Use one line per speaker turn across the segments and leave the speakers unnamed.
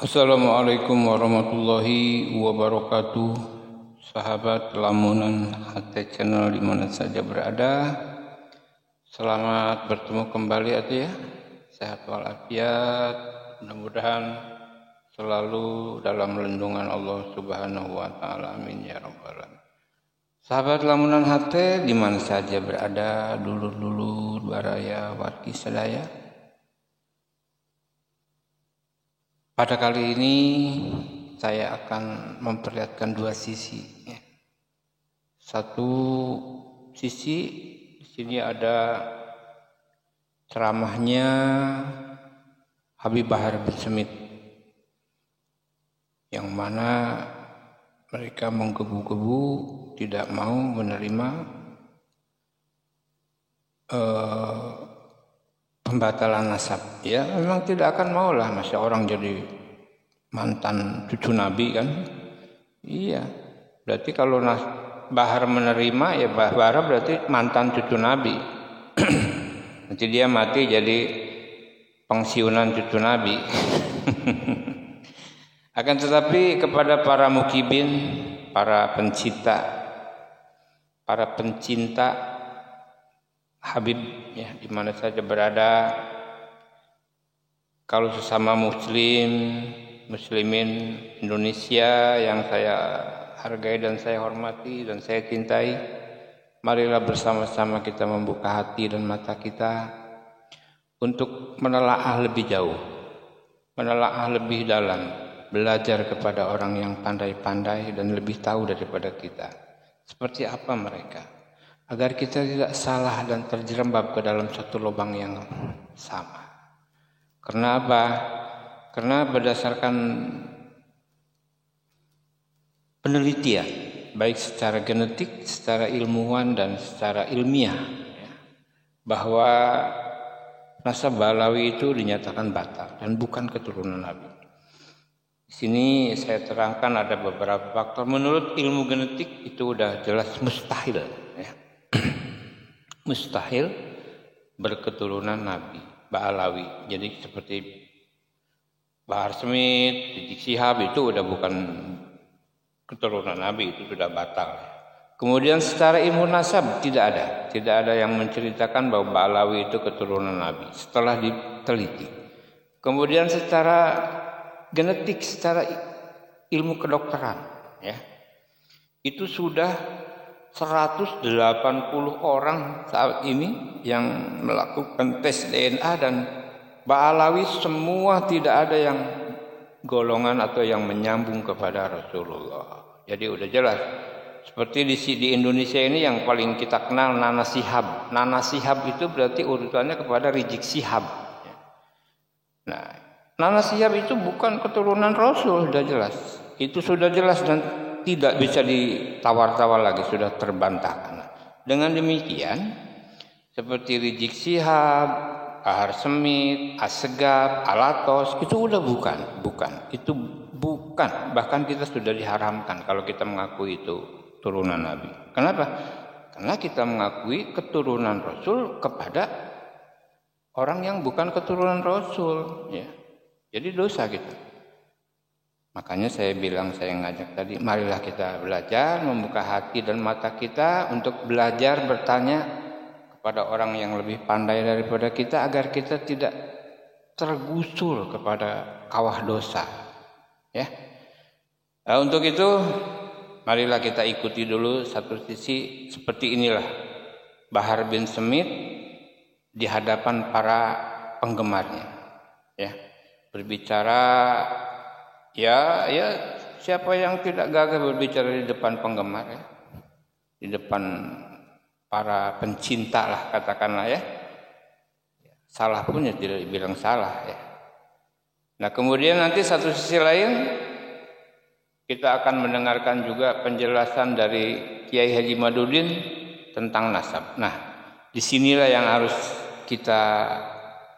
Assalamualaikum warahmatullahi wabarakatuh. Sahabat Lamunan HT Channel di mana saja berada. Selamat bertemu kembali ya. Sehat walafiat. Mudah-mudahan selalu dalam lindungan Allah Subhanahu wa taala. Amin ya rabbal alamin. Sahabat Lamunan HT di mana saja berada, dulur-dulur baraya wargi sadaya. Pada kali ini saya akan memperlihatkan dua sisi. Satu sisi di sini ada ceramahnya Habib Bahar bin Smith, yang mana mereka menggebu-gebu tidak mau menerima pembatalan nasab. Ya memang tidak akan maulah, masa orang jadi mantan cucu Nabi kan. Iya, berarti kalau Bahar menerima ya Bahar berarti mantan cucu Nabi. Nanti dia mati jadi pensiunan cucu Nabi. Akan tetapi kepada para mukibin, para pencinta Habib ya di mana saja berada, kalau sesama muslimin Indonesia yang saya hargai dan saya hormati dan saya cintai, marilah bersama-sama kita membuka hati dan mata kita untuk menelaah lebih jauh, menelaah lebih dalam, belajar kepada orang yang pandai-pandai dan lebih tahu daripada kita. Seperti apa mereka, agar kita tidak salah dan terjerembab ke dalam satu lubang yang sama. Karena apa? Karena berdasarkan penelitian, baik secara genetik, secara ilmuwan, dan secara ilmiah, bahwa nasab Balawi itu dinyatakan batal dan bukan keturunan Nabi. Di sini saya terangkan ada beberapa faktor. Menurut ilmu genetik itu udah jelas mustahil. Mustahil berketurunan Nabi Ba'alawi. Jadi seperti Bahar Smith, Rizik Syihab itu udah bukan keturunan Nabi, itu sudah batal. Kemudian secara ilmu nasab tidak ada yang menceritakan bahwa Ba'alawi itu keturunan Nabi setelah diteliti. Kemudian secara genetik, secara ilmu kedokteran ya, itu sudah 180 orang saat ini yang melakukan tes DNA, dan Ba'alawi semua tidak ada yang golongan atau yang menyambung kepada Rasulullah. Jadi udah jelas. Seperti di Indonesia ini yang paling kita kenal Nana Shihab. Nana Shihab itu berarti urutannya kepada Rizik Syihab. Nah, Nana Shihab itu bukan keturunan Rasul, sudah jelas. Itu sudah jelas dan tidak bisa ditawar-tawar lagi, sudah terbantahkan. Dengan demikian, seperti Rizik Syihab, Bahar Smith, Assegaf, Alatos, itu udah bukan. Itu bukan. Bahkan kita sudah diharamkan kalau kita mengakui itu turunan Nabi. Kenapa? Karena kita mengakui keturunan Rasul kepada orang yang bukan keturunan Rasul. Ya. Jadi dosa kita. Makanya saya ngajak tadi, marilah kita belajar, membuka hati dan mata kita untuk belajar bertanya kepada orang yang lebih pandai daripada kita, agar kita tidak tergusul kepada kawah dosa. Ya. Nah, untuk itu marilah kita ikuti dulu satu sisi. Seperti inilah Bahar bin Smith di hadapan para penggemarnya. Ya. Berbicara ya siapa yang tidak gagah berbicara di depan penggemar ya, di depan para pencinta lah katakanlah ya, salah pun ya tidak dibilang salah ya. Nah kemudian nanti satu sisi lain kita akan mendengarkan juga penjelasan dari Kiai Haji Madudin tentang nasab. Nah disinilah yang harus kita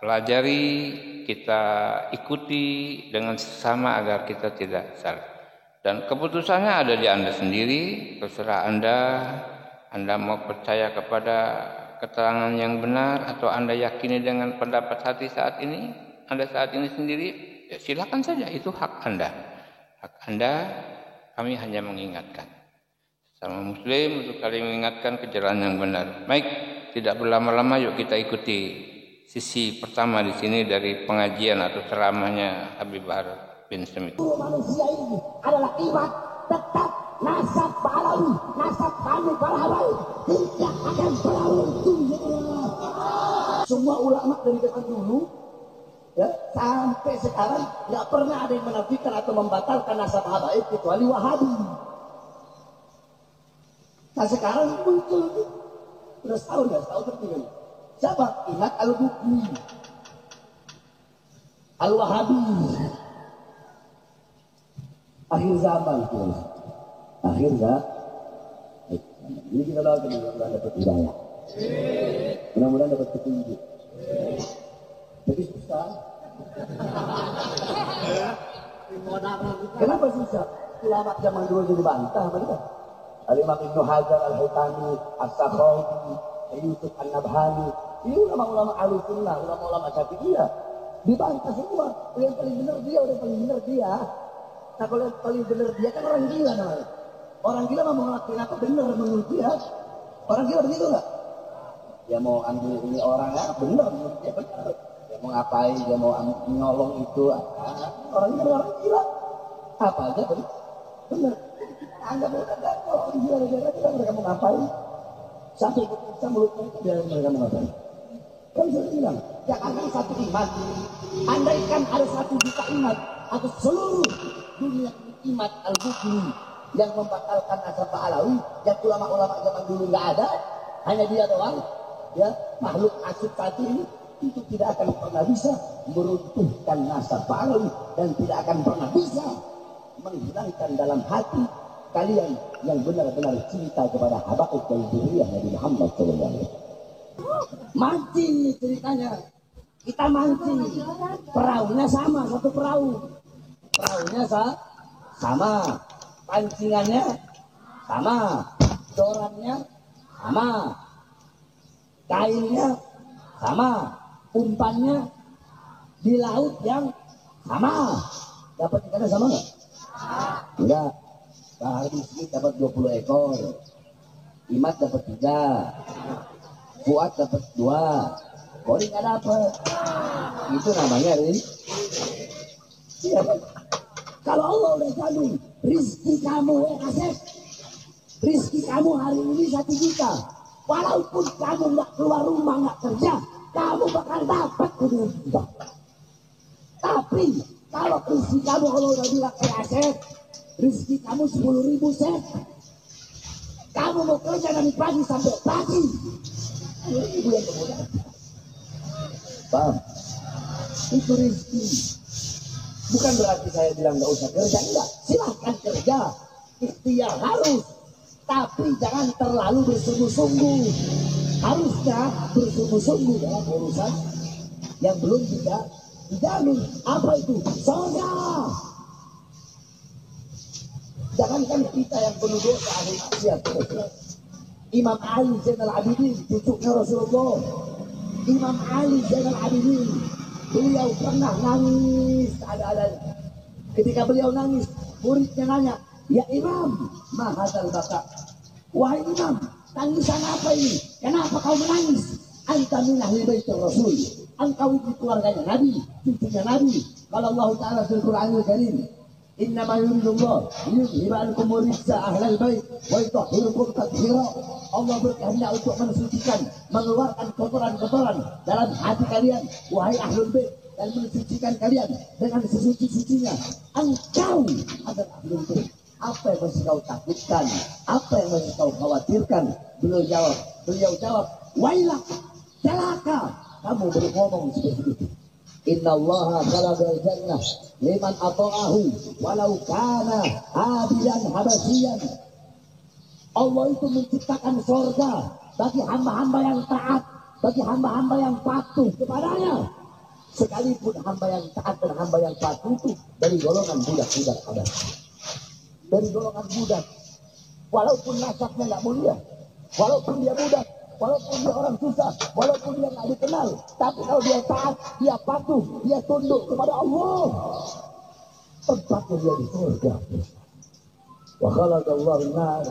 pelajari, kita ikuti dengan sesama agar kita tidak salah. Dan keputusannya ada di Anda sendiri, terserah Anda mau percaya kepada keterangan yang benar atau Anda yakini dengan pendapat hati saat ini, Anda saat ini sendiri, Ya, silakan saja, itu hak Anda. Hak Anda, kami hanya mengingatkan. Sama Muslim untuk kali mengingatkan ke jalan yang benar. Baik, tidak berlama-lama, yuk kita ikuti sisi pertama di sini dari pengajian atau ceramahnya Habib Bahar bin Smith.
Manusia ini adalah iman tetap nasab Ba'alawi, nasab kami para habaib tidak akan pernah runtuh. Semua ulama dari zaman dulu ya, sampai sekarang tidak pernah ada yang menafikan atau membatalkan nasab habaib kecuali Wahabi. Nah sekarang muncul udah setahun tertinggal. Siapa? Imad Al-Bukhari, Al-Wahabi. Akhir zaman tuh. Akhir zaman. Ini kita doakan mudah-mudahan dapat hidayah. Mudah-mudahan dapat petunjuk. Tapi susah. Kenapa susah? Ulama zaman dulu jadi bantah mereka. Al-Imam Ibnu Hajar Al-Haytami, As-Sakhawi, Yusuf An-Nabhani. Ini ulama-ulama Ahlussunnah, ulama-ulama Syafi'iyah. Dibantah semua. Yang paling benar dia, udah paling benar dia. Nah kalau yang paling benar dia kan orang gila namanya. Orang gila mau ngelakuin apa benar menurut dia. Orang gila begitu nggak? Dia mau ambil ini orang ya benar menurut dia benar. Dia mau ngapain? Dia mau nyolong itu. Orang gila. Apa aja benar. Anda mau kata orang gila kita mereka mau ngapain? Satu kita mulut mereka mau ngapain? Kan saya bilang jangan satu iman. Andaikan ada 1 juta iman atau seluruh dunia iman Al-Bukhari yang membatalkan nasab Ba'alawi, yang ulama-ulama zaman dulu nggak ada, hanya dia doang, ya makhluk asli satu ini, itu tidak akan pernah bisa meruntuhkan nasab Ba'alawi dan tidak akan pernah bisa menghilangkan dalam hati kalian yang benar-benar cinta kepada habaib dan dzurriyyah Nabi Muhammad SAW. Mancing ceritanya, kita mancing, perahunya sama, satu perahu. Perahunya sama, pancingannya sama, corannya sama, kainnya sama, umpannya di laut yang sama. Dapat ikannya sama nggak? Enggak. Pak Habib dapat 20 ekor, Imad dapat 3, Fuad dapat 2, Kori nggak dapat. Itu namanya siapa? Kalau Allah udah jamin rizki kamu Asep, rizki kamu hari ini 1 juta, walaupun kamu nggak keluar rumah, nggak kerja, kamu bakal dapat 2 juta. Tapi kalau rizki kamu Allah udah bilang Asep, rizki kamu 10.000 set, kamu mau kerja dari pagi sampai pagi, 10.000 yang kemudian, paham? Itu rizki. Bukan berarti saya bilang nggak usah kerja, enggak. Silahkan kerja, ikhtiar harus, tapi jangan terlalu bersungguh-sungguh. Harusnya bersungguh-sungguh dalam urusan yang belum tidak dijamin. Apa itu? Surga. Jangankan kita yang penuh dosa ahli maksiat. Imam Ali Zainal Abidin, cucunya Rasulullah. Imam Ali Zainal Abidin, beliau pernah nangis ada-ada. Ketika beliau nangis, muridnya nanya, ya Imam, mahadzal baka. Wahai Imam, tangisan apa ini? Kenapa kau menangis? Anta min ahli baitur Rasul. Engkau itu keluarganya Nabi, cucunya Nabi. Kalau Allah Ta'ala fil Qur'anil Karim, innama yuridullah liyudhiba ankum rijsa ahlal bait wa yutahhirakum tathira. Allah berkehendak untuk mensucikan, mengeluarkan kotoran-kotoran dalam hati kalian, wahai ahlul bait, dan mensucikan kalian dengan sesuci-sucinya. Engkau adalah ahlul bait. Apa yang masih kau takutkan? Apa yang masih kau khawatirkan? Beliau jawab, wailak, celaka kamu berngomong seperti itu. Inna Allah khalaqal jannah liman ata'ahu walau kana abidan habasiyan. Allah itu menciptakan surga bagi hamba-hamba yang taat, bagi hamba-hamba yang patuh kepadanya. Sekalipun hamba yang taat dan hamba yang patuh itu dari golongan budak-budak Habasyi. Dari golongan budak. Walaupun nasabnya nggak mulia, walaupun dia budak, walaupun dia orang susah, walaupun dia nggak dikenal, tapi kalau dia taat, dia patuh, dia tunduk kepada Allah, tempatnya dia di surga. Wa khalaqallahu nar,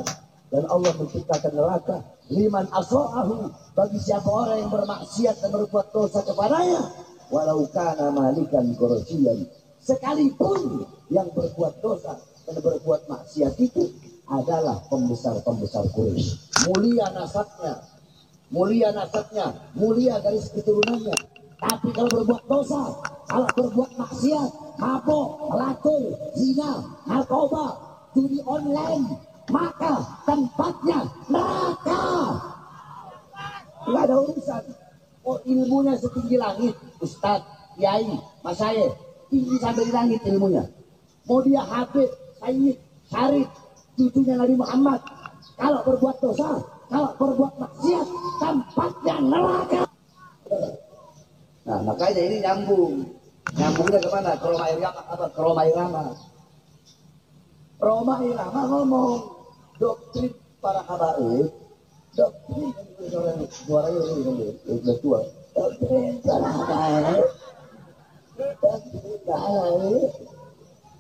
dan Allah menciptakan neraka liman asra'ahu, bagi siapa orang yang bermaksiat dan berbuat dosa kepadanya, walau kana malikan qurasyian, sekalipun yang berbuat dosa dan berbuat maksiat itu adalah pembesar-pembesar Quraisy. Mulia nasabnya, mulia garis keturunannya. Tapi kalau berbuat dosa, kalau berbuat maksiat, mabuk, pelacur, zina, narkoba, judi online, maka tempatnya neraka. Nggak ada urusan. Oh, ilmunya setinggi langit, Ustadz, Kiai, Mas saya, tinggi sampai di langit ilmunya. Mau dia Habib, Sayyid, Syarif, cucunya Nabi Muhammad, kalau berbuat dosa, kalau berbuat maksiat, tempatnya neraka. Nah, makanya ini nyambungnya kemana? Ke Roma Irama apa? Ke Roma Irama. Roma Irama ngomong doktrin para habaib, doktrin suaranya udah tua. Doktrin para habaib,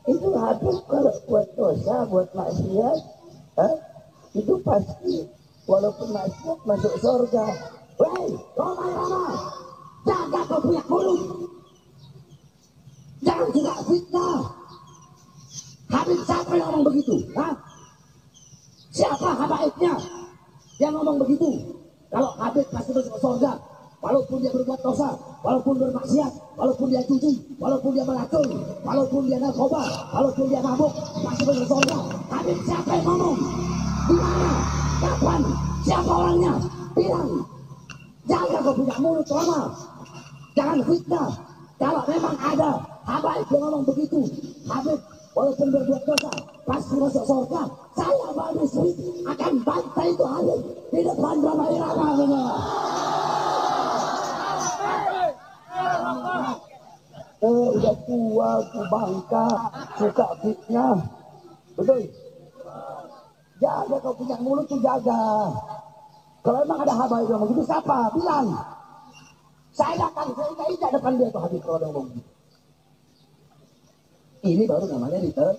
itu habis kalau buat dosa, buat maksiat, itu pasti walaupun maksiat masuk surga. Woi, Roma Irama, jaga kau punya mulut, jangan juga fitnah. Habib siapa yang ngomong begitu? Siapa habaibnya yang ngomong begitu? Kalau Habib pasti masuk surga, walaupun dia berbuat dosa, walaupun bermaksiat, walaupun dia judi, walaupun dia melacur, walaupun dia narkoba, walaupun dia mabuk, pasti masuk surga. Habib siapa yang ngomong? Di mana? Kapan? Siapa orangnya? Bilang. Jaga kau punya mulut lama, jangan fitnah. Kalau memang ada habaib yang ngomong begitu, Habib walaupun berbuat dosa pasti masuk surga, saya Bani Sweet akan bantai itu Habib di depan Roma Irama. Udah tua, bangka, suka fitnah, betul? Jaga kau punya mulut tuh, jaga. Kalau emang ada habaib yang begitu, siapa? Bilang. Saya datang, saya injak depan dia tuh Habib kalau ada ngomong gitu. Ini baru namanya di tengah.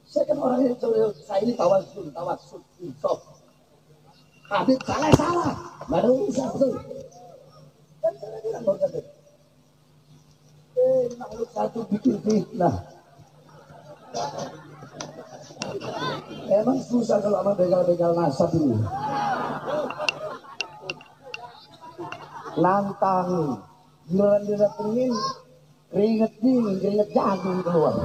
Saya kan orang yang saya ini tawasul, insaf. Habib salah, baru bisa betul. Dan saya bilang baru saja. Makhluk satu bikin fitnah. Emang susah kalau sama begal-begal nasab ini. Nantang, giliran didatengin, keringet dingin, keringet jagung keluar.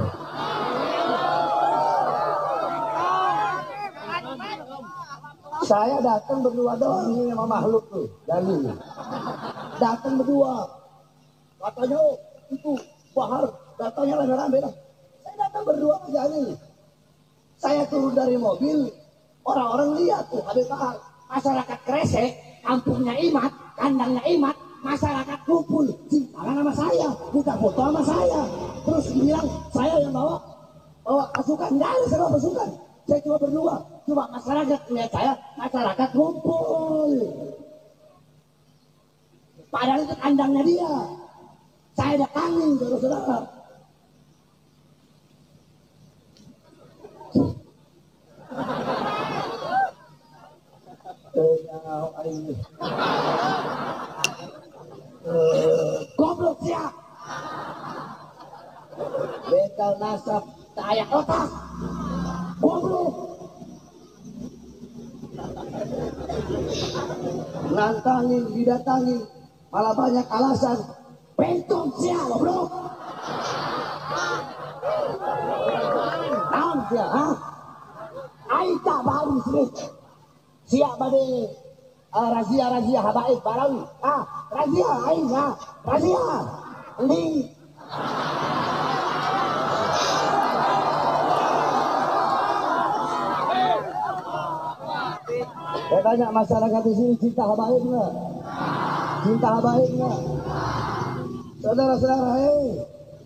Saya datang berdua doang ini sama makhluk tuh, dalil. Datang berdua, katanya itu Bahar, datanya rame-rame lah. Saya datang berdua aja nih. Saya turun dari mobil, orang-orang lihat tuh Habib Bahar. Masyarakat Kresek, kampungnya Imat, kandangnya Imat, masyarakat kumpul, cintakan sama saya, buka foto sama saya. Terus bilang saya yang bawa pasukan, enggak ada saya pasukan. Saya cuma berdua, cuma masyarakat lihat saya, masyarakat kumpul. Padahal itu kandangnya dia. Saya datangin, saudara-saudara. Goblok siap. Begal nasab, saya otak. Goblok. Nantangin, didatangin, malah banyak alasan. Bentung siap, goblok. Naon siap, Aita baru Smith. Siap bade razia habaib barawi. Razia aing razia. Ending. Saya tanya masyarakat di sini cinta habaib enggak? Cinta habaib enggak? Saudara-saudara,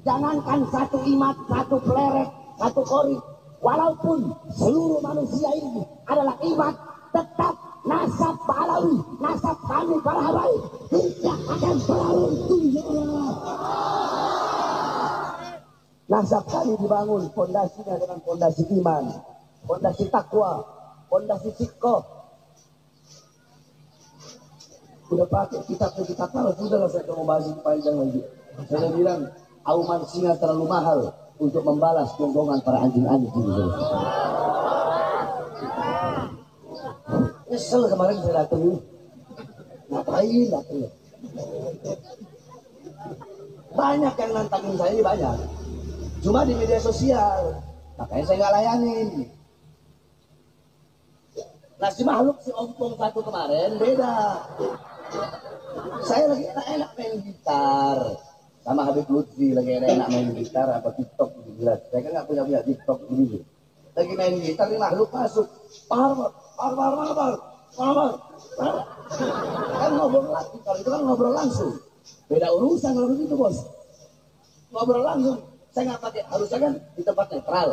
jangankan satu imat, satu peleret, satu kori. Walaupun seluruh manusia ini adalah iman, tetap nasab Ba'alawi, nasab kami para habaib tidak akan pernah runtuh, ya Allah. Nasab kami dibangun fondasinya dengan fondasi iman, fondasi takwa, fondasi sikoh. Udah pakai kitab kalau sudah saya mau bahas panjang lagi. Saya bilang auman singa terlalu mahal untuk membalas gonggongan para anjing-anjing ini. Nyesel kemarin saya datang ini. Ngapain datang? Banyak yang nantangin saya ini banyak. Cuma di media sosial, makanya saya nggak layanin. Nah si makhluk si ompong satu kemarin beda. Saya lagi enak main gitar sama Habib Lutfi, lagi enak main gitar apa TikTok gitu jelas. Saya kan nggak punya TikTok gitu. Lagi main gitar ini makhluk masuk. Par. Kan ngobrol lagi, kalau itu kan ngobrol langsung. Beda urusan kalau begitu bos. Ngobrol langsung. Saya nggak pakai, harusnya kan di tempat netral.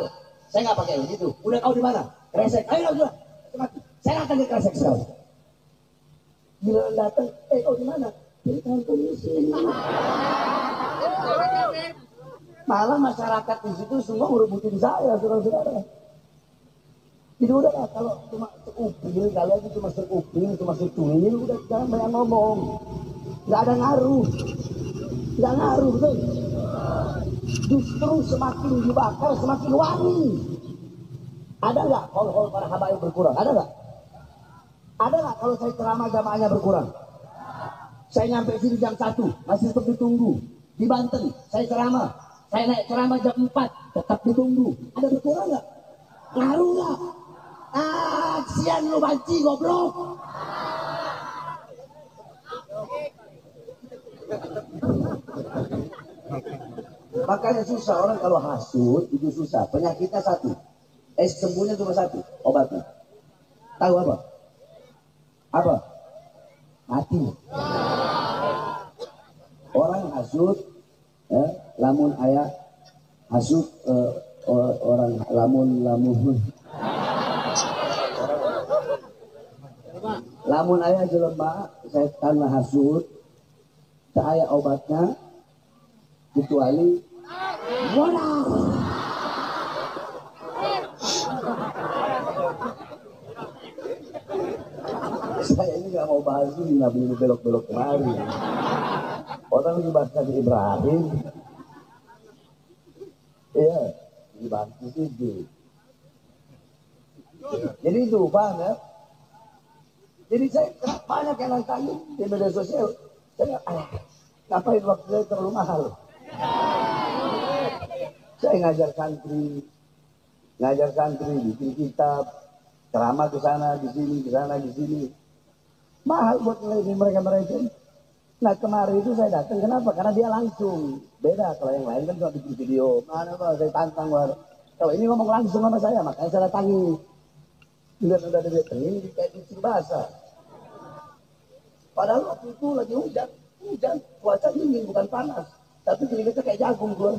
Saya nggak pakai begitu. Udah kau di mana? Kresek. Ayo sudah. Saya akan di kresek sekarang. Bila datang, kau di mana? Di kantor di sini. Malah masyarakat di situ semua merebutin saya, saudara-saudara. Jadi udah lah, kalau cuma sekupil, kalian cuma sekupil, cuma secuil, udah jangan banyak ngomong. Nggak ada ngaruh. Nggak ngaruh, betul. Justru semakin dibakar, semakin wangi. Ada nggak hol-hol para habaib berkurang? Ada nggak? Ada nggak kalau saya ceramah jamaahnya berkurang? Saya nyampe sini jam 1, masih tetap ditunggu. Di Banten, saya ceramah. Saya naik ceramah jam 4, tetap ditunggu. Ada berkurang nggak? Ngaruh nggak? Kasian lu banci, goblok. Makanya susah orang kalau hasut, itu susah. Penyakitnya satu. Sembuhnya cuma satu, obatnya. Tahu apa? Apa? Mati. Orang hasut, lamun ayah hasut orang lamun ayah jelema setan hasut, tak ayah obatnya kecuali modal. Saya ini nggak mau bahas ini, nggak boleh belok-belok kemari. Orang dibahas Nabi Ibrahim, iya, dibantu sih. Jadi itu paham ya. Jadi saya banyak yang nantangin di media sosial. Saya ngapain waktu saya terlalu mahal. Saya ngajar santri, bikin kitab, ceramah ke sana, di sini, ke sana, di sini. Mahal buat ngelayani mereka. Nah kemarin itu saya datang, kenapa? Karena dia langsung. Beda kalau yang lain kan cuma bikin video. Mana Pak, saya tantang. Kalau ini ngomong langsung sama saya, makanya saya datangi. Lihat udah ada ini kayak kucing basah. Padahal waktu itu lagi hujan, cuaca dingin bukan panas. Tapi keringetnya kayak jagung keluar.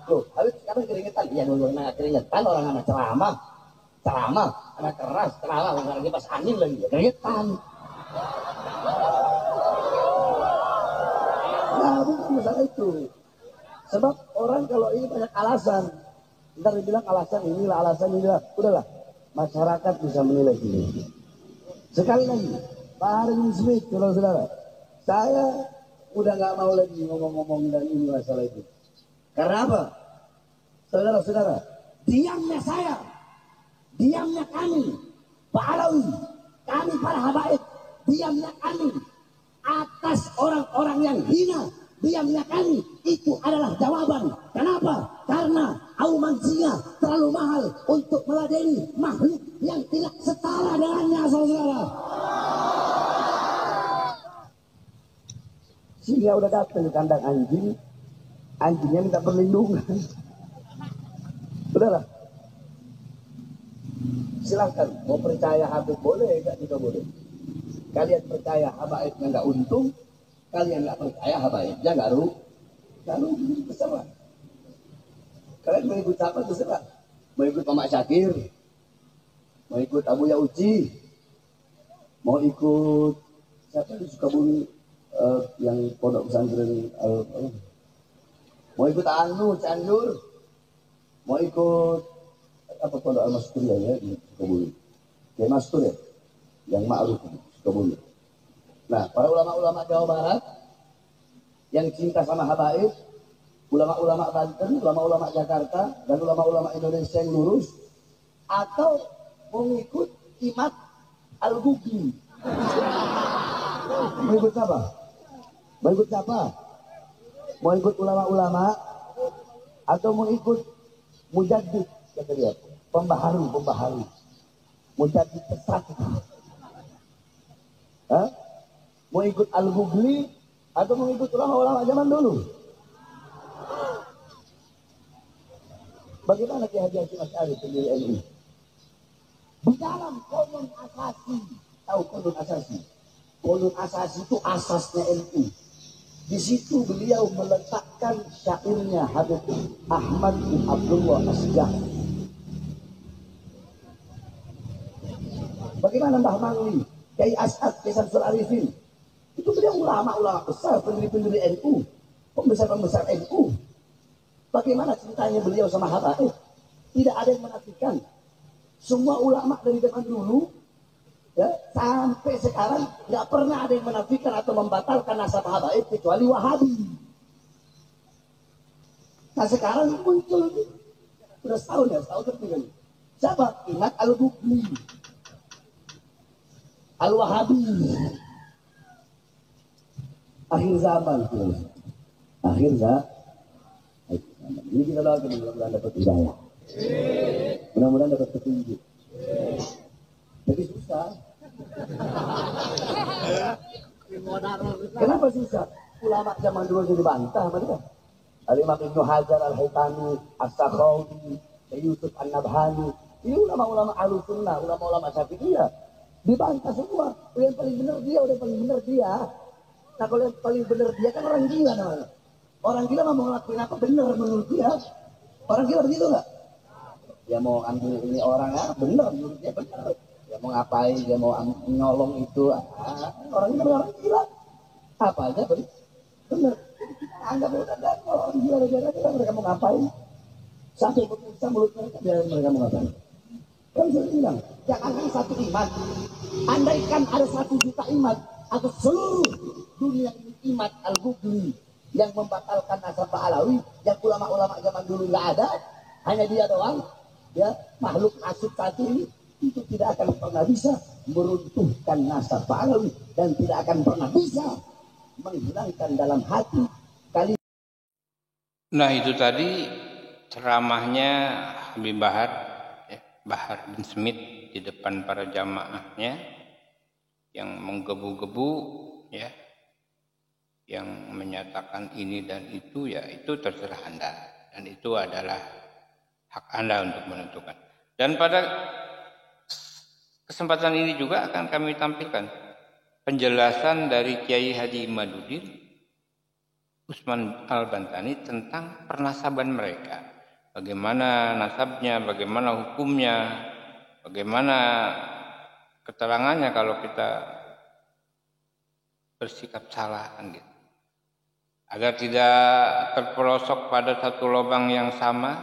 Loh, habis sekarang keringetan. Iya dulu anak keringetan, orang anak ceramah, anak keras, ceramah, lagi pas angin lagi, keringetan. Nah, bukan masalah itu. Sebab orang kalau ini banyak alasan. Ntar dibilang alasan inilah. Udahlah, masyarakat bisa menilai ini. Sekali lagi, Pak Harim Smith, saudara-saudara, saya udah nggak mau lagi ngomong-ngomong dan ini masalah itu. Karena apa? Saudara-saudara, diamnya saya, diamnya kami, Pak Alawi, kami para habaib, diamnya kami atas orang-orang yang hina, diamnya kami itu adalah jawaban. Kenapa? Karena auman singa terlalu mahal untuk meladeni makhluk yang tidak setara dengannya, saudara. Singa udah datang ke kandang anjing, anjingnya minta perlindungan. Udahlah, silahkan mau percaya Habib boleh, enggak juga boleh. Kalian percaya habaibnya nggak untung, kalian nggak percaya habaibnya nggak rugi, terserah. Kalian mau ikut siapa terserah. Mau ikut Mamak Syakir, mau ikut Abu Yauci, mau ikut siapa di Sukabumi yang pondok pesantren mau ikut Anu Cianjur, mau ikut apa pondok Al-Mastur ya di Sukabumi, kayak Mastur ya, yang ma'ruf di Sukabumi. Nah, para ulama-ulama Jawa Barat yang cinta sama habaib, ulama-ulama Banten, ulama-ulama Jakarta, dan ulama-ulama Indonesia yang lurus, atau mengikut Imad Al-Ghubli. Mau ikut siapa? Mau ikut siapa? Mau ikut ulama-ulama atau mau ikut mujaddid, kata dia, pembaharu. Mujaddid sesat. Hah? Mau ikut Al-Ghubli atau mau ikut ulama-ulama zaman dulu? Bagaimana Kiai Haji Hashim Asy'ari pendiri NU? Di dalam Qonun Asasi, tahu Qonun Asasi? Qonun Asasi itu asasnya NU. Di situ beliau meletakkan syairnya Habib Ahmad bin Abdullah Asy-Syafi'i. Bagaimana Mbah Mangli, Kiai As'ad, Kiai Samsul Arifin? Itu beliau ulama-ulama besar, pendiri-pendiri NU, pembesar-pembesar NU. Bagaimana cintanya beliau sama habaib? Tidak ada yang menafikan. Semua ulama dari zaman dulu, ya, sampai sekarang nggak pernah ada yang menafikan atau membatalkan nasab habaib kecuali Wahabi. Nah sekarang muncul, sudah setahun tertinggal. Siapa? Imad Al-Ghubli, Al-Wahabi. Akhir zaman, akhir zaman. Ini kita doakan mudah-mudahan dapat hidayah, mudah-mudahan dapat petunjuk. Jadi susah. Kenapa susah? Ulama zaman dulu jadi bantah mereka. Al-Imam Ibnu Hajar Al-Haytami, As-Sakhawi, Yusuf An-Nabhani. Ini ulama-ulama Ahlussunnah, ulama-ulama Syafi'iyah. Dibantah semua. Yang paling benar dia, udah paling benar dia. Nah kalau yang paling benar dia kan orang gila namanya. Orang gila mau ngelakuin apa benar menurut dia. Orang gila begitu nggak? Dia mau ambil ini orang ya benar menurut dia benar. Dia mau ngapain, dia mau nyolong itu. Orang gila. Apa aja benar. Anggap udah orang gila mereka mau ngapain. Sampai pemirsa mulut mereka biar mereka mau ngapain. Kan saya bilang, jangan satu iman. Andaikan ada 1 juta iman atau seluruh dunia ini iman Al-Ghubli yang membatalkan nasab Alawi, yang ulama-ulama zaman dulu nggak ada, hanya dia doang, ya makhluk nasib satu ini, itu tidak akan pernah bisa meruntuhkan nasab Alawi dan tidak akan pernah bisa menghilangkan dalam hati kali.
Nah itu tadi ceramahnya Habib Bahar, ya, Bahar bin Smith di depan para jamaahnya yang menggebu-gebu, ya, yang menyatakan ini dan itu, ya itu terserah Anda dan itu adalah hak Anda untuk menentukan. Dan pada kesempatan ini juga akan kami tampilkan penjelasan dari Kiai Haji Imaduddin Usman Al-Bantani tentang pernasaban mereka. Bagaimana nasabnya, bagaimana hukumnya, bagaimana keterangannya kalau kita bersikap salah kan gitu. Agar tidak terperosok pada satu lubang yang sama,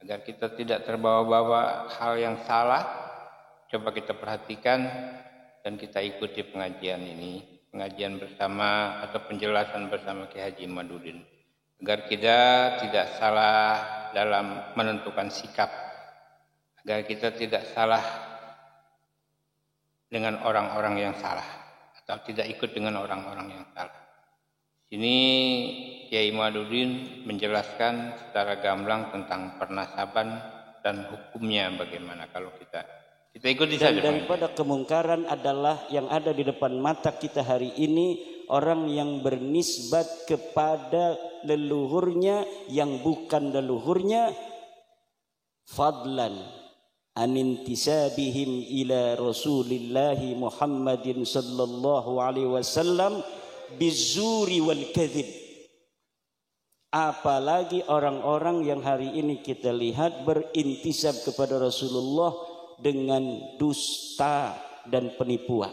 agar kita tidak terbawa-bawa hal yang salah, coba kita perhatikan dan kita ikuti pengajian ini, pengajian bersama atau penjelasan bersama Kiai Haji Imaduddin, agar kita tidak salah dalam menentukan sikap, agar kita tidak salah dengan orang-orang yang salah atau tidak ikut dengan orang-orang yang salah. Ini Kiai Imaduddin menjelaskan secara gamblang tentang pernasaban dan hukumnya bagaimana kalau kita ikuti saja.
Dan daripada kemungkaran adalah yang ada di depan mata kita hari ini, orang yang bernisbat kepada leluhurnya yang bukan leluhurnya, fadlan an intisabihim ila Rasulillahi Muhammadin sallallahu alaihi wasallam bizuri wal kadhib. Apalagi orang-orang yang hari ini kita lihat berintisab kepada Rasulullah dengan dusta dan penipuan.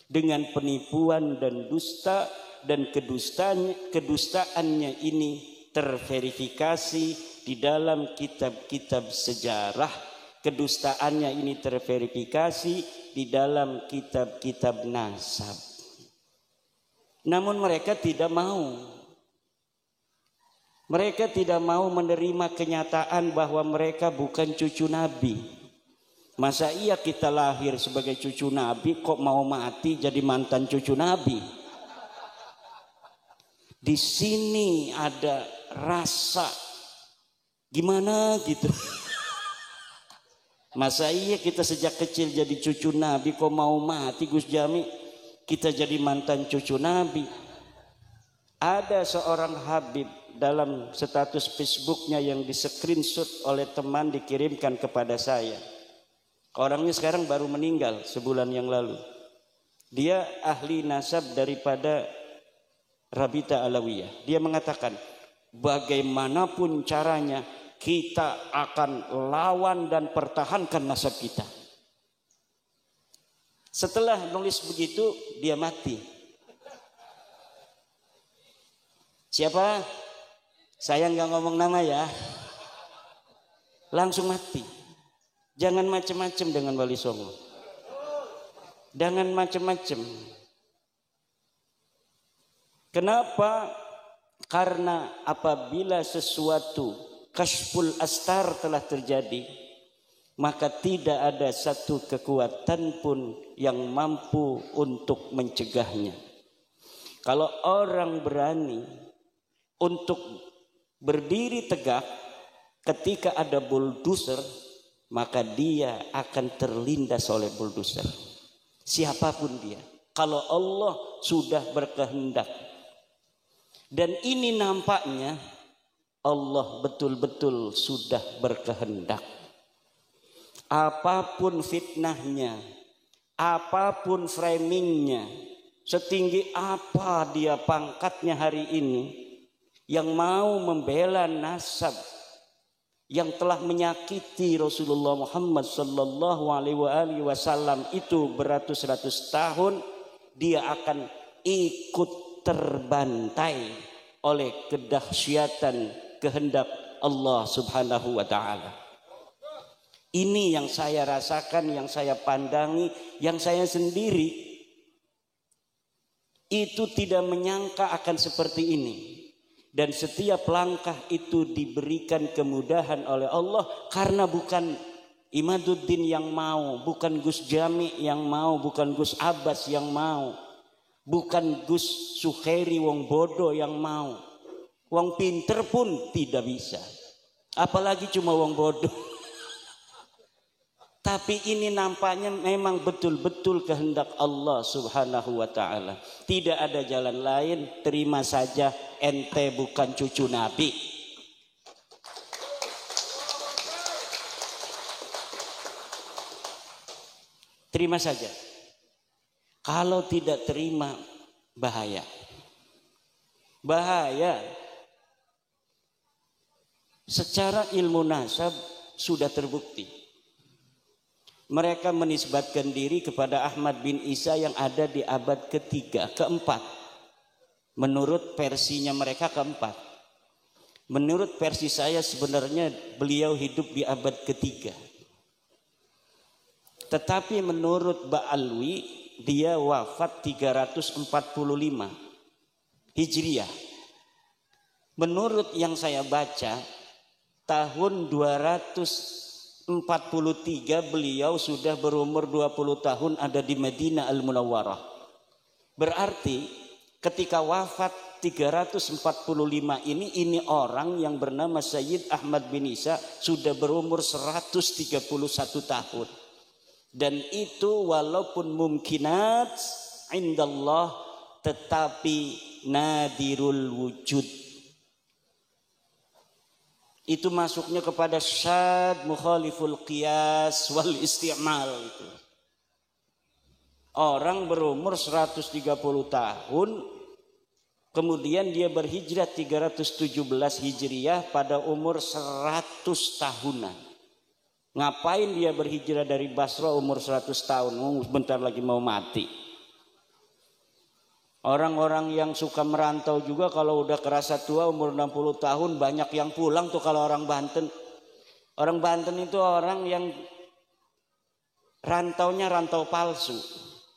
Dengan penipuan dan dusta, dan kedustaannya ini terverifikasi di dalam kitab-kitab sejarah. Kedustaannya ini terverifikasi di dalam kitab-kitab nasab. Namun mereka tidak mau. Mereka tidak mau menerima kenyataan bahwa mereka bukan cucu Nabi. Masa iya kita lahir sebagai cucu Nabi kok mau mati jadi mantan cucu Nabi? Di sini ada rasa gimana gitu. Masa iya kita sejak kecil jadi cucu Nabi kok mau mati Gus Jami? Kita jadi mantan cucu Nabi. Ada seorang Habib dalam status Facebooknya yang di screenshot oleh teman dikirimkan kepada saya. Orangnya sekarang baru meninggal sebulan yang lalu. Dia ahli nasab daripada Rabita Alawiyah. Dia mengatakan bagaimanapun caranya kita akan lawan dan pertahankan nasab kita. Setelah nulis begitu dia mati. Siapa? Saya nggak ngomong nama ya. Langsung mati. Jangan macam-macam dengan Wali Songo. Jangan macam-macam. Kenapa? Karena apabila sesuatu kashful astar telah terjadi, maka tidak ada satu kekuatan pun yang mampu untuk mencegahnya. Kalau orang berani untuk berdiri tegak ketika ada bulldozer, maka dia akan terlindas oleh bulldozer. Siapapun dia. Kalau Allah sudah berkehendak. Dan ini nampaknya Allah betul-betul sudah berkehendak. Apapun fitnahnya, apapun framingnya, setinggi apa dia pangkatnya hari ini, yang mau membela nasab yang telah menyakiti Rasulullah Muhammad sallallahu alaihi wasallam itu beratus-ratus tahun, dia akan ikut terbantai oleh kedahsyatan kehendak Allah Subhanahu wa taala. Ini yang saya rasakan, yang saya pandangi, yang saya sendiri itu tidak menyangka akan seperti ini. Dan setiap langkah itu diberikan kemudahan oleh Allah karena bukan Imaduddin yang mau, bukan Gus Jami yang mau, bukan Gus Abbas yang mau, bukan Gus Sukheri wong bodoh yang mau. Wong pinter pun tidak bisa. Apalagi cuma wong bodoh. Tapi ini nampaknya memang betul-betul kehendak Allah Subhanahu wa ta'ala. Tidak ada jalan lain, terima saja ente bukan cucu Nabi. Terima saja. Kalau tidak terima, bahaya. Bahaya. Secara ilmu nasab sudah terbukti. Mereka menisbatkan diri kepada Ahmad bin Isa yang ada di abad ketiga, keempat. Menurut versinya mereka keempat. Menurut versi saya sebenarnya beliau hidup di abad ketiga. Tetapi menurut Ba'alwi dia wafat 345 Hijriah. Menurut yang saya baca tahun 243 beliau sudah berumur 20 tahun ada di Madinah Al-Munawwarah. Berarti ketika wafat 345 ini orang yang bernama Sayyid Ahmad bin Isa sudah berumur 131 tahun. Dan itu walaupun mumkinat indallah tetapi nadirul wujud. Itu masuknya kepada syad mukhaliful qiyas wal isti'mal itu. Orang berumur 130 tahun Kemudian dia berhijrah 317 Hijriah pada umur 100 tahunan. Ngapain dia berhijrah dari Basra umur 100 tahun? Bentar lagi mau mati. Orang-orang yang suka merantau juga kalau udah kerasa tua umur 60 tahun banyak yang pulang tuh kalau orang Banten. Orang Banten itu orang yang rantaunya rantau palsu.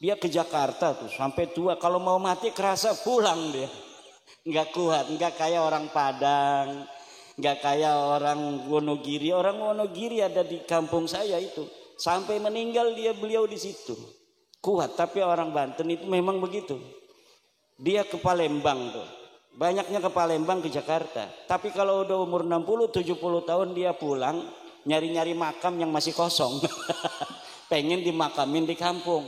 Dia ke Jakarta tuh sampai tua, kalau mau mati kerasa pulang dia. Nggak kuat, nggak kayak orang Padang, nggak kayak orang Wonogiri. Orang Wonogiri ada di kampung saya itu, sampai meninggal beliau di situ. Kuat, tapi orang Banten itu memang begitu. Dia ke Palembang tuh. Banyaknya ke Palembang, ke Jakarta. Tapi kalau udah umur 60-70 tahun dia pulang, nyari-nyari makam yang masih kosong. Pengen dimakamin di kampung.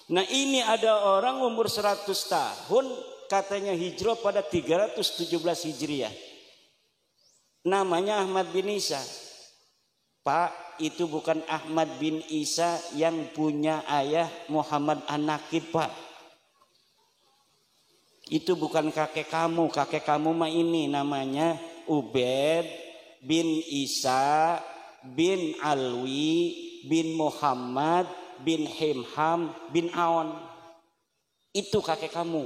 Nah ini ada orang umur 100 tahun katanya hijrah pada 317 Hijriah. Namanya Ahmad bin Isa. Pak, itu bukan Ahmad bin Isa yang punya ayah Muhammad An-Nakib, Pak. Itu bukan kakek kamu mah ini namanya Ubaid bin Isa bin Alwi bin Muhammad bin Himham bin Aon. Itu kakek kamu.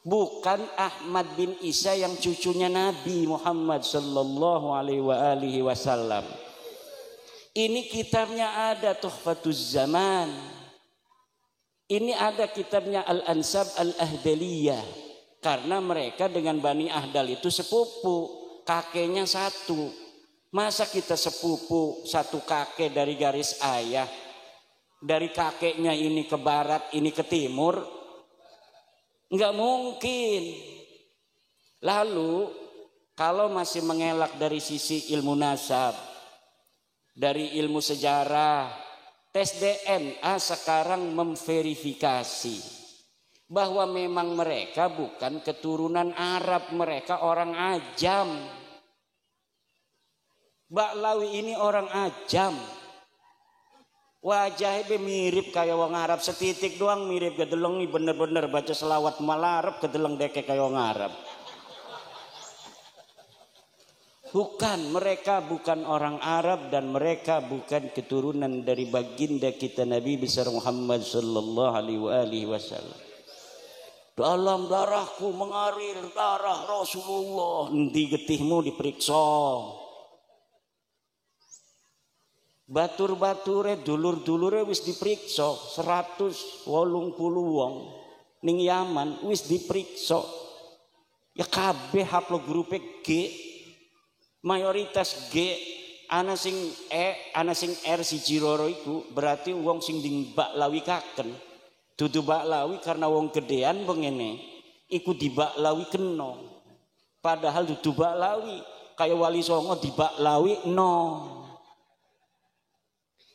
Bukan Ahmad bin Isa yang cucunya Nabi Muhammad sallallahu alaihi wasallam. Ini kitabnya ada Tuhfatuz Zaman. Ini ada kitabnya Al-Ansab Al-Ahdaliyah. Karena mereka dengan Bani Ahdal itu sepupu, kakeknya satu. Masa kita sepupu satu kakek dari garis ayah, dari kakeknya ini ke barat, ini ke timur? Enggak mungkin. Lalu kalau masih mengelak dari sisi ilmu nasab, dari ilmu sejarah, tes DNA sekarang memverifikasi bahwa memang mereka bukan keturunan Arab, mereka orang Ajam. Ba'lawi ini orang Ajam. Wajahnya mirip kayak wong Arab, setitik doang mirip, gedeleng nih bener-bener baca selawat malarab gedeleng deke kayak wong Arab. Bukan, mereka bukan orang Arab dan mereka bukan keturunan dari baginda kita Nabi besar Muhammad sallallahu alaihi wasallam. Dalam darahku mengalir darah Rasulullah, endi getihmu diperiksa. Batur-bature dulur-dulure wis diperiksa 180 wong ning Yaman wis diperiksa. Ya kabeh haplogrupe G, mayoritas G, ana sing E, ana sing R siji loro iku berarti wong sing dibaklawi kaken. Dudu baklawi karena wong gedean bengene iku dibaklawi kena. Padahal dudu baklawi kayak Wali Songo dibaklawi no.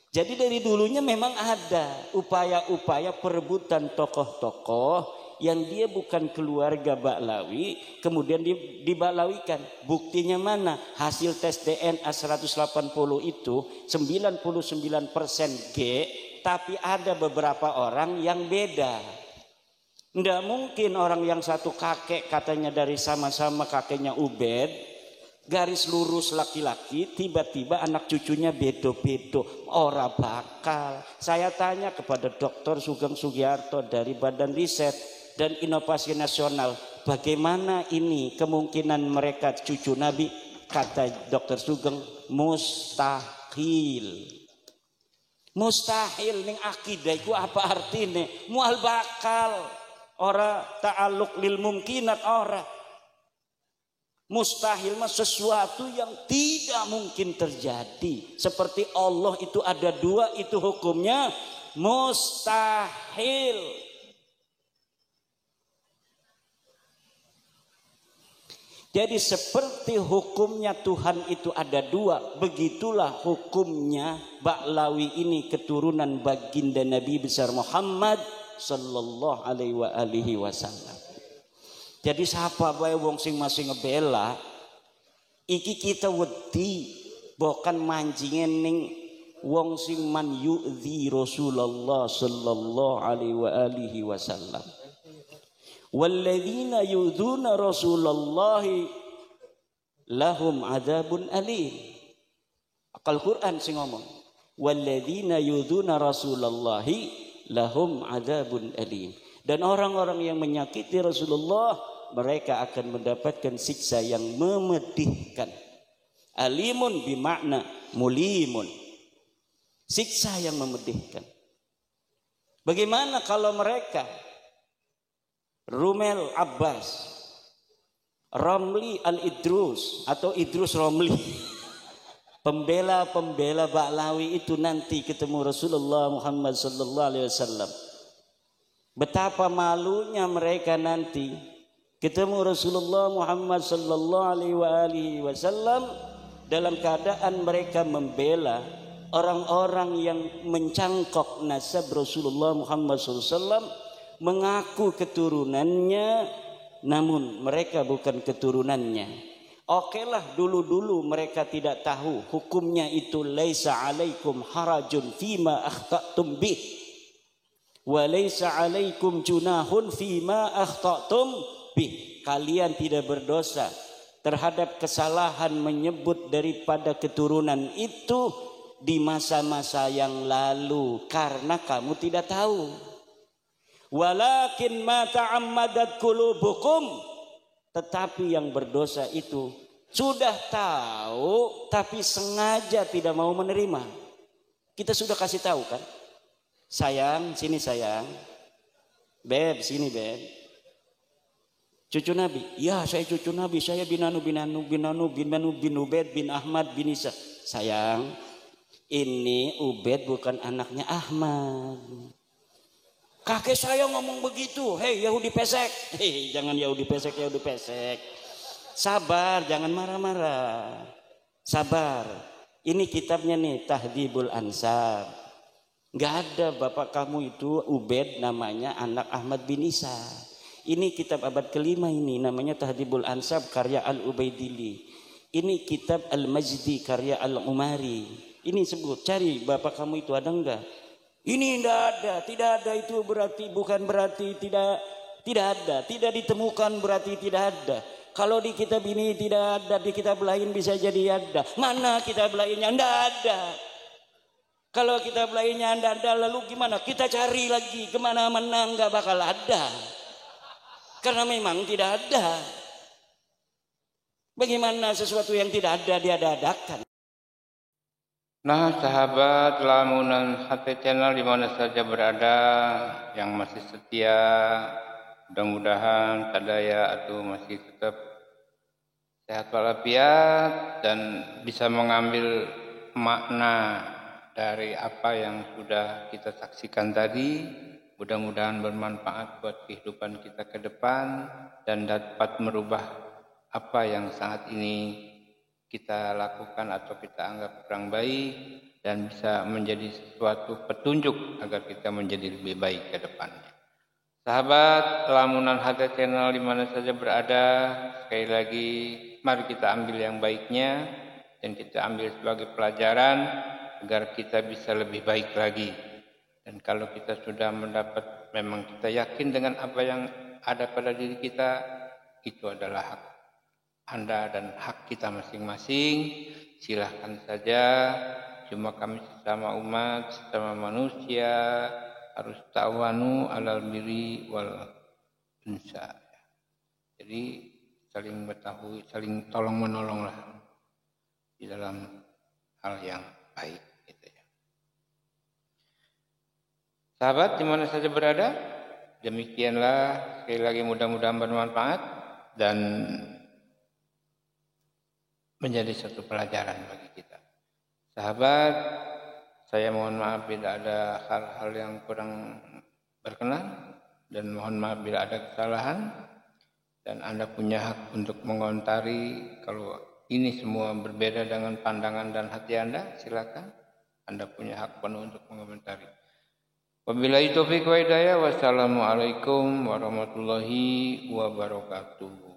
Jadi dari dulunya memang ada upaya-upaya perebutan tokoh-tokoh yang dia bukan keluarga Baklawi, kemudian dibaklawikan. Buktinya mana? Hasil tes DNA 180 itu 99% G, tapi ada beberapa orang yang beda. Nggak mungkin orang yang satu kakek katanya dari sama-sama kakeknya Ubed, garis lurus laki-laki, tiba-tiba anak cucunya bedo-bedo. Ora bakal. Saya tanya kepada Dr. Sugeng Sugiarto dari Badan Riset dan Inovasi Nasional, bagaimana ini kemungkinan mereka cucu Nabi? Kata Dr. Sugeng, mustahil. Mustahil ning akidah iku apa artine? Mual bakal. Ora ta'alluq lil mumkinat ora. Mustahil mah sesuatu yang tidak mungkin terjadi. Seperti Allah itu ada dua, itu hukumnya mustahil. Jadi seperti hukumnya Tuhan itu ada dua, begitulah hukumnya Baklawi ini keturunan baginda Nabi besar Muhammad sallallahu alaihi wasallam. Jadi siapa bae wong sing masih ngebela iki kita wedi bukan manjingen ning wong sing man yu'dzi Rasulullah sallallahu alaihi wasallam. Walladzina yudhuna Rasulullahi lahum adzabun alim. Al-Qur'an sing ngomong. Walladzina yudhuna Rasulullahi lahum adzabun alim. Dan orang-orang yang menyakiti Rasulullah, mereka akan mendapatkan siksa yang memedihkan. Alimun bimakna mulimun. Siksa yang memedihkan. Bagaimana kalau mereka Rumel Abbas, Romli Al-Idrus atau Idrus Romli, pembela-pembela Ba'lawi itu nanti ketemu Rasulullah Muhammad sallallahu alaihi wasallam. Betapa malunya mereka nanti ketemu Rasulullah Muhammad sallallahu alaihi wasallam dalam keadaan mereka membela orang-orang yang mencangkok nasab Rasulullah Muhammad sallallahu alaihi wasallam, mengaku keturunannya namun mereka bukan keturunannya. Okelah dulu-dulu mereka tidak tahu hukumnya itu laisa alaikum harajun fima akhta'tum bih wa laisa alaikum junahun fima akhta'tum bih. Kalian tidak berdosa terhadap kesalahan menyebut daripada keturunan itu di masa-masa yang lalu karena kamu tidak tahu. Walakin ma ta'ammadat qulubukum, tetapi yang berdosa itu sudah tahu tapi sengaja tidak mau menerima. Kita sudah kasih tahu kan? Sayang, sini sayang. Beb, sini beb. Cucu Nabi. Ya, saya cucu Nabi. Saya bin Ubaid bin Ahmad bin Isa. Sayang, ini Ubaid bukan anaknya Ahmad. Kakek saya ngomong begitu. Hei Yahudi pesek. Hei, jangan Yahudi pesek, Yahudi pesek. Sabar, jangan marah-marah. Sabar. Ini kitabnya nih, Tahdhibul Ansab. Gak ada bapak kamu itu Ubaid namanya anak Ahmad bin Isa. Ini kitab abad kelima ini namanya Tahdhibul Ansab karya Al-Ubaidili. Ini kitab Al-Majdi karya Al-Umari. Ini sebut, cari bapak kamu itu ada enggak? Ini tidak ada itu berarti bukan berarti tidak ada, tidak ditemukan berarti tidak ada. Kalau di kitab ini tidak ada, di kitab lain bisa jadi ada. Mana kitab lainnya? Tidak ada. Kalau kitab lainnya tidak ada, lalu gimana? Kita cari lagi kemana-mana nggak bakal ada, karena memang tidak ada. Bagaimana sesuatu yang tidak ada diada-adakan?
Nah, sahabat lamunan hati channel di mana saja berada yang masih setia, mudah-mudahan sadaya atau masih tetap sehat walafiat dan bisa mengambil makna dari apa yang sudah kita saksikan tadi. Mudah-mudahan bermanfaat buat kehidupan kita ke depan dan dapat merubah apa yang saat ini kita lakukan atau kita anggap kurang baik dan bisa menjadi suatu petunjuk agar kita menjadi lebih baik ke depannya. Sahabat lamunan hati channel di mana saja berada, sekali lagi mari kita ambil yang baiknya dan kita ambil sebagai pelajaran agar kita bisa lebih baik lagi. Dan kalau kita sudah mendapat, memang kita yakin dengan apa yang ada pada diri kita, itu adalah hak Anda dan hak kita masing-masing. Silahkan saja. Cuma kami sesama umat, sesama manusia harus ta'awanu alal birri wal ihsan. Jadi saling mengetahui, saling tolong menolonglah di dalam hal yang baik. Gitu ya. Sahabat di mana saja berada, demikianlah sekali lagi mudah-mudahan bermanfaat dan menjadi satu pelajaran bagi kita. Sahabat, saya mohon maaf bila ada hal-hal yang kurang berkenan dan mohon maaf bila ada kesalahan, dan Anda punya hak untuk mengomentari. Kalau ini semua berbeda dengan pandangan dan hati Anda, silakan. Anda punya hak penuh untuk mengomentari. Wabillahi taufiq wa hidayah. Wassalamualaikum warahmatullahi wabarakatuh.